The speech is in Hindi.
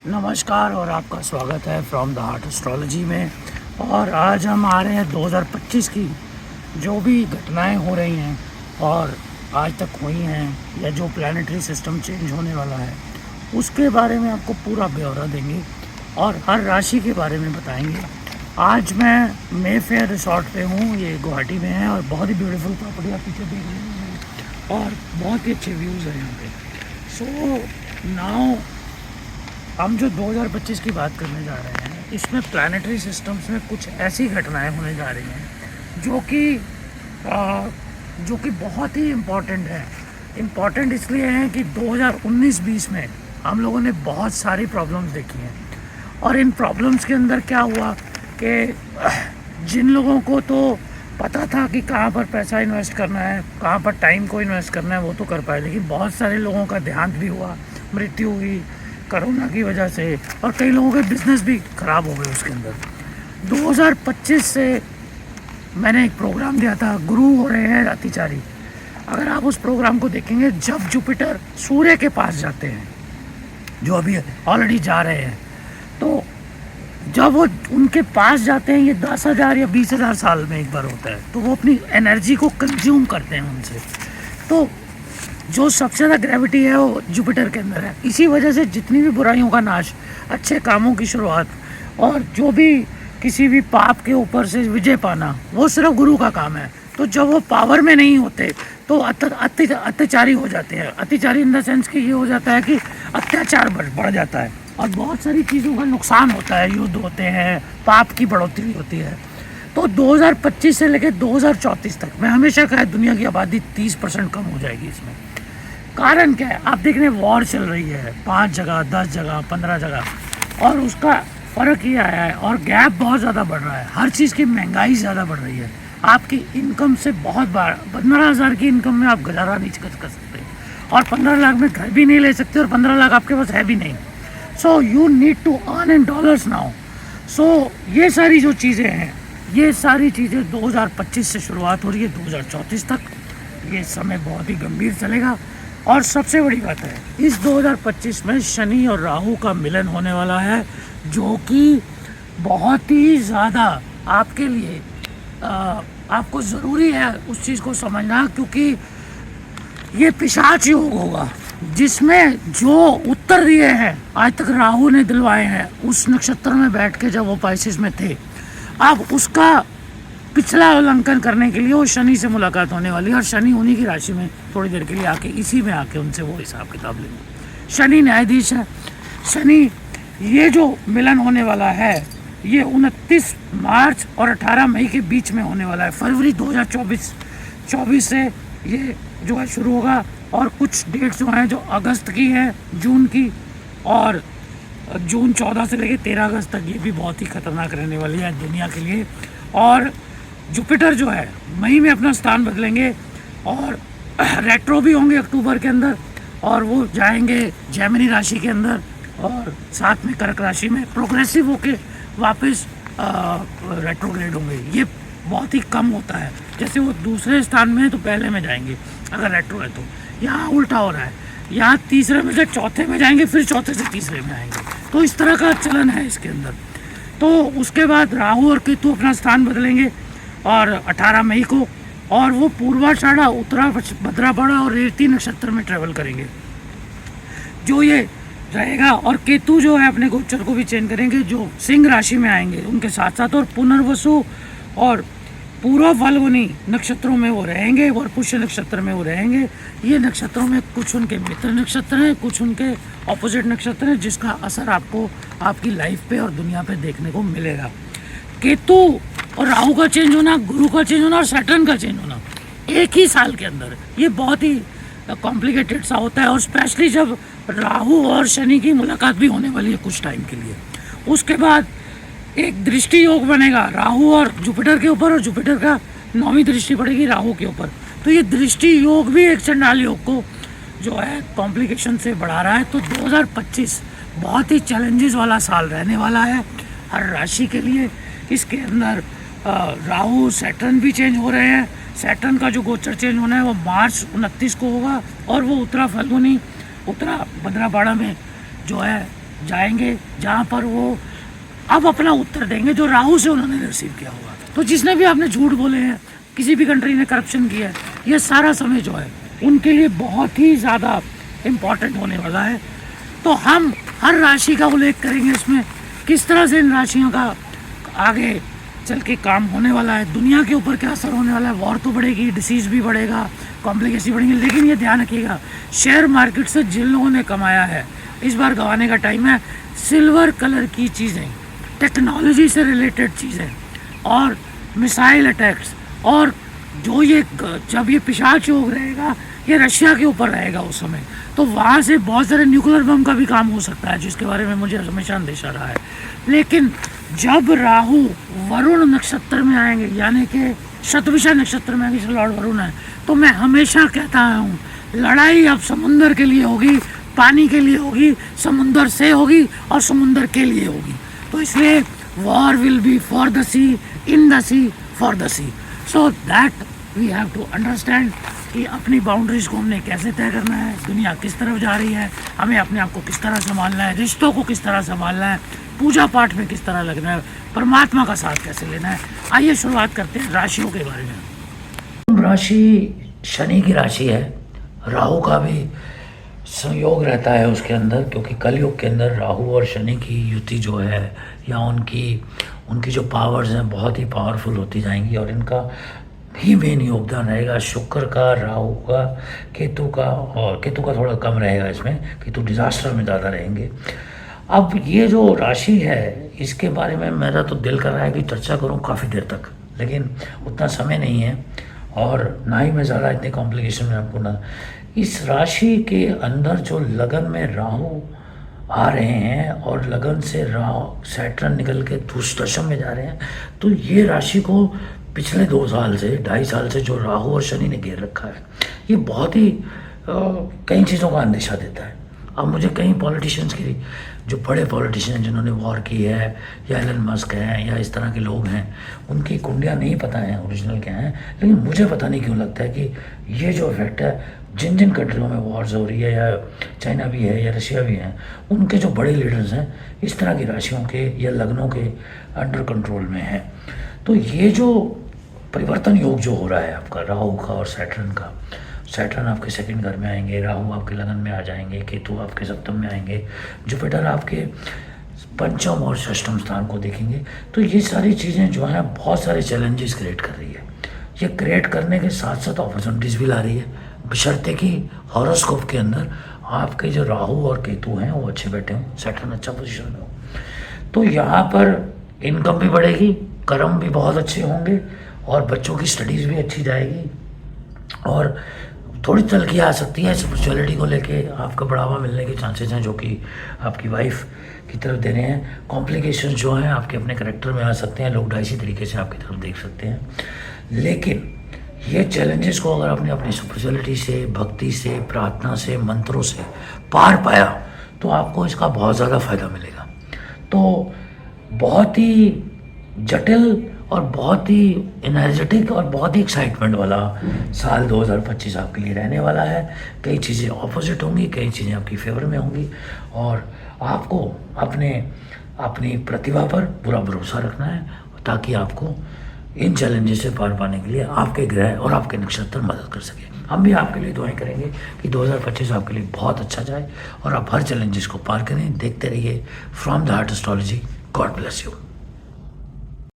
नमस्कार और आपका स्वागत है फ्रॉम द हार्ट एस्ट्रोलॉजी में। और आज हम आ रहे हैं 2025 की जो भी घटनाएं हो रही हैं और आज तक हुई हैं या जो प्लानिटरी सिस्टम चेंज होने वाला है उसके बारे में आपको पूरा ब्यौरा देंगे और हर राशि के बारे में बताएंगे। आज मैं मे फेयर रिसोर्ट पे हूँ, ये गुवाहाटी में है और बहुत ही ब्यूटीफुल प्रॉपर्टी आप पीछे देख रहे हैं और बहुत ही अच्छे व्यूज़ हैं यहाँ पे। सो नाउ हम जो 2025 की बात करने जा रहे हैं इसमें प्लानिटरी सिस्टम्स में कुछ ऐसी घटनाएं होने जा रही हैं जो कि बहुत ही इम्पॉर्टेंट है। इम्पॉर्टेंट इसलिए हैं कि 2019-20 में हम लोगों ने बहुत सारी प्रॉब्लम्स देखी हैं और इन प्रॉब्लम्स के अंदर क्या हुआ कि जिन लोगों को तो पता था कि कहाँ पर पैसा इन्वेस्ट करना है, कहाँ पर टाइम को इन्वेस्ट करना है वो तो कर पाए, लेकिन बहुत सारे लोगों का देहांत भी हुआ, मृत्यु हुई कोरोना की वजह से और कई लोगों के बिजनेस भी ख़राब हो गए उसके अंदर। 2025 से मैंने एक प्रोग्राम दिया था, गुरु हो रहे हैं अतिचारी। अगर आप उस प्रोग्राम को देखेंगे, जब जुपिटर सूर्य के पास जाते हैं, जो अभी ऑलरेडी जा रहे हैं, तो जब वो उनके पास जाते हैं, ये 10,000 या 20,000 साल में एक बार होता है, तो वो अपनी एनर्जी को कंज्यूम करते हैं उनसे। तो जो सबसे ज़्यादा ग्रेविटी है वो जुपिटर के अंदर है। इसी वजह से जितनी भी बुराइयों का नाश, अच्छे कामों की शुरुआत और जो भी किसी भी पाप के ऊपर से विजय पाना, वो सिर्फ गुरु का काम है। तो जब वो पावर में नहीं होते तो अत्याचारी हो जाते हैं। अत्याचारी इन द सेंस कि ये हो जाता है कि अत्याचार बढ़ जाता है और बहुत सारी चीज़ों का नुकसान होता है, युद्ध होते हैं, पाप की बढ़ोतरी होती है। तो 2025 से लेकर 2034 तक मैं हमेशा कहा दुनिया की आबादी 30% कम हो जाएगी। इसमें कारण क्या है? आप देख रहे हैं वॉर चल रही है 5 जगह, 10 जगह, 15 जगह, और उसका फ़र्क ये आया है और गैप बहुत ज़्यादा बढ़ रहा है। हर चीज़ की महंगाई ज़्यादा बढ़ रही है। आपकी इनकम से बहुत बार 15,000 की इनकम में आप गुजारा नहीं कर सकते और 15 लाख में घर भी नहीं ले सकते और 15 लाख आपके पास है भी नहीं। So you need to earn in dollars now. So ये सारी जो चीज़ें हैं, ये सारी चीज़ें 2025 से शुरुआत हो रही है 2034 तक। ये समय बहुत ही गंभीर चलेगा। और सबसे बड़ी बात है, इस 2025 में शनि और राहु का मिलन होने वाला है, जो कि बहुत ही ज़्यादा आपके लिए आपको ज़रूरी है उस चीज़ को समझना, क्योंकि ये पिशाच योग होगा जिसमें जो उत्तर दिए हैं आज तक राहु ने दिलवाए हैं उस नक्षत्र में बैठ के जब वो पाइसेस में थे, अब उसका पिछला अवलंकन करने के लिए वो शनि से मुलाकात होने वाली है और शनि उन्हीं की राशि में थोड़ी देर के लिए आके इसी में आके उनसे वो हिसाब किताब लेंगे। शनि न्यायाधीश है। शनि ये जो मिलन होने वाला है ये 29 मार्च और 18 मई के बीच में होने वाला है। फरवरी 2024 से ये जो है शुरू होगा और कुछ डेट्स जो हैं जो अगस्त की है, जून की, और जून 14 से लेकर 13 अगस्त तक ये भी बहुत ही खतरनाक रहने वाली है दुनिया के लिए। और जुपिटर जो है मई में अपना स्थान बदलेंगे और रेट्रो भी होंगे अक्टूबर के अंदर और वो जाएंगे जेमिनी राशि के अंदर और साथ में कर्क राशि में प्रोग्रेसिव होके वापस रेट्रोग्रेड होंगे। ये बहुत ही कम होता है, जैसे वो दूसरे स्थान में है तो पहले में जाएंगे अगर रेट्रो है तो। यहाँ उल्टा हो रहा है, यहाँ तीसरे में से चौथे में जाएंगे, फिर चौथे से तीसरे में आएंगे। तो इस तरह का चलन है इसके अंदर। तो उसके बाद राहु और केतु अपना स्थान बदलेंगे और 18 मई को, और वो पूर्वाषाढ़ा, उत्तरा भद्रापड़ा और रेवती नक्षत्र में ट्रेवल करेंगे जो ये रहेगा। और केतु जो है अपने गोचर को भी चेंज करेंगे, जो सिंह राशि में आएंगे उनके साथ साथ, और पुनर्वसु और पूर्व फाल्गुनी नक्षत्रों में वो रहेंगे और पुष्य नक्षत्र में वो रहेंगे। ये नक्षत्रों में कुछ उनके मित्र नक्षत्र हैं, कुछ उनके ऑपोजिट नक्षत्र हैं, जिसका असर आपको आपकी लाइफ पे और दुनिया पे देखने को मिलेगा। केतु और राहु का चेंज होना, गुरु का चेंज होना और सैटर्न का चेंज होना एक ही साल के अंदर, ये बहुत ही कॉम्प्लिकेटेड सा होता है। और स्पेशली जब राहु और शनि की मुलाकात भी होने वाली है कुछ टाइम के लिए। उसके बाद एक दृष्टि योग बनेगा राहु और जुपिटर के ऊपर, और जुपिटर का 9वीं दृष्टि पड़ेगी राहु के ऊपर। तो ये दृष्टि योग भी एक चंडाल योग को जो है कॉम्प्लिकेशन से बढ़ा रहा है। तो 2025 बहुत ही चैलेंजेस वाला साल रहने वाला है हर राशि के लिए। इसके अंदर राहु सैटर्न भी चेंज हो रहे हैं। सैटर्न का जो गोचर चेंज होना है वो मार्च 29 को होगा और वो उत्तरा फाल्गुनी, उत्तरा भद्रापाड़ा में जो है जाएंगे जहाँ पर वो अब अपना उत्तर देंगे जो राहु से उन्होंने रिसीव किया होगा। तो जिसने भी आपने झूठ बोले हैं, किसी भी कंट्री ने करप्शन किया है, ये सारा समय जो है उनके लिए बहुत ही ज़्यादा इम्पॉर्टेंट होने वाला है। तो हम हर राशि का उल्लेख करेंगे इसमें, किस तरह से इन राशियों का आगे चल के काम होने वाला है, दुनिया के ऊपर क्या असर होने वाला है। वॉर तो बढ़ेगी, डिसीज़ भी बढ़ेगा, कॉम्प्लिकेशन बढ़ेंगी, लेकिन ये ध्यान रखिएगा शेयर मार्केट से जिन लोगों ने कमाया है इस बार गंवाने का टाइम है। सिल्वर कलर की चीज़ें, टेक्नोलॉजी से रिलेटेड चीज़ें और मिसाइल अटैक्स, और जो ये जब ये पिशाच योग रहेगा ये रशिया के ऊपर रहेगा उस समय, तो वहाँ से बहुत सारे न्यूक्लियर बम का भी काम हो सकता है, जिसके बारे में मुझे हमेशा अंदेशा रहा है। लेकिन जब राहु वरुण नक्षत्र में आएंगे, यानी कि शतभिषा नक्षत्र में आएंगे, लॉर्ड वरुण है, तो मैं हमेशा कहता हूँ लड़ाई अब समुंदर के लिए होगी, पानी के लिए होगी, समुंदर से होगी और समुंदर के लिए होगी। तो इसलिए war will be for the sea, in the sea, for the sea. So that we have to understand कि अपनी बाउंड्रीज को हमने कैसे तय करना है, दुनिया किस तरफ जा रही है, हमें अपने आप को किस तरह संभालना है, रिश्तों को किस तरह संभालना है, पूजा पाठ में किस तरह लगना है, परमात्मा का साथ कैसे लेना है। आइए शुरुआत करते हैं राशियों के बारे में। राशि शनि की राशि है, राहु का भी संयोग रहता है उसके अंदर, क्योंकि कलयुग के अंदर राहु और शनि की युति जो है या उनकी जो पावर्स हैं बहुत ही पावरफुल होती जाएंगी, और इनका भी मेन योगदान रहेगा शुक्र का, राहु का, केतु का, और केतु का थोड़ा कम रहेगा इसमें, केतु डिजास्टर में ज़्यादा रहेंगे। अब ये जो राशि है इसके बारे में मेरा तो दिल कर रहा है कि चर्चा करूं काफ़ी देर तक, लेकिन उतना समय नहीं है और ना ही मैं ज़्यादा इतने कॉम्प्लिकेशन में आपको ना। इस राशि के अंदर जो लगन में राहु आ रहे हैं और लगन से राहु सैटर्न निकल के दशम में जा रहे हैं, तो ये राशि को पिछले 2 साल से 2.5 साल से जो राहु और शनि ने घेर रखा है, ये बहुत ही कई चीज़ों का अंदेशा देता है। अब मुझे कई पॉलिटिशियंस की, जो बड़े पॉलिटिशियन जिन्होंने वॉर की है, या एलन मस्क हैं या इस तरह के लोग हैं, उनकी कुंडियाँ नहीं पता हैं ओरिजिनल क्या हैं, लेकिन मुझे पता नहीं क्यों लगता है कि ये जो इफेक्ट है जिन जिन कंट्रियों में वॉर्स हो रही है, या चाइना भी है या रशिया भी हैं, उनके जो बड़े लीडर्स हैं इस तरह की राशियों के या लग्नों के अंडर कंट्रोल में हैं। तो ये जो परिवर्तन योग जो हो रहा है आपका राहु का और सैटर्न का, सैटर्न आपके सेकंड घर में आएंगे, राहु आपके लगन में आ जाएंगे, केतु आपके सप्तम में आएंगे, जुपिटर आपके पंचम और षष्ठम स्थान को देखेंगे। तो ये सारी चीज़ें जो हैं बहुत सारे चैलेंजेस क्रिएट कर रही है। ये क्रिएट करने के साथ साथ अपॉर्चुनिटीज़ भी ला रही है, बशर्ते कि हॉरोस्कोप के अंदर आपके जो राहु और केतु हैं वो अच्छे बैठे हों, सैटर्न अच्छा पोजीशन में हो। तो यहाँ पर इनकम भी बढ़ेगी, कर्म भी बहुत अच्छे होंगे, और बच्चों की स्टडीज़ भी अच्छी जाएगी, और थोड़ी तलखी आ सकती है स्पिरिचुअलिटी को लेके, आपका बढ़ावा मिलने के चांसेस हैं जो कि आपकी वाइफ की तरफ दे रहे हैं। कॉम्प्लिकेशंस जो हैं आपके अपने करेक्टर में आ सकते हैं, लोग ढाई तरीके से आपकी तरफ देख सकते हैं। लेकिन ये चैलेंजेस को अगर आपने अपनी स्पिरिचुअलिटी से, भक्ति से, प्रार्थना से, मंत्रों से पार पाया तो आपको इसका बहुत ज़्यादा फ़ायदा मिलेगा। तो बहुत ही जटिल और बहुत ही एनर्जेटिक और बहुत ही एक्साइटमेंट वाला साल 2025 आपके लिए रहने वाला है। कई चीज़ें ऑपोजिट होंगी, कई चीज़ें आपकी फेवर में होंगी, और आपको अपनी प्रतिभा पर पूरा भरोसा रखना है, ताकि आपको इन चैलेंजेस से पार पाने के लिए आपके ग्रह और आपके नक्षत्र मदद कर सके। हम भी आपके लिए दुआएं करेंगे कि 2025 आपके लिए बहुत अच्छा जाए और आप हर चैलेंजेस को पार करें। देखते रहिए from the heart astrology. God bless you.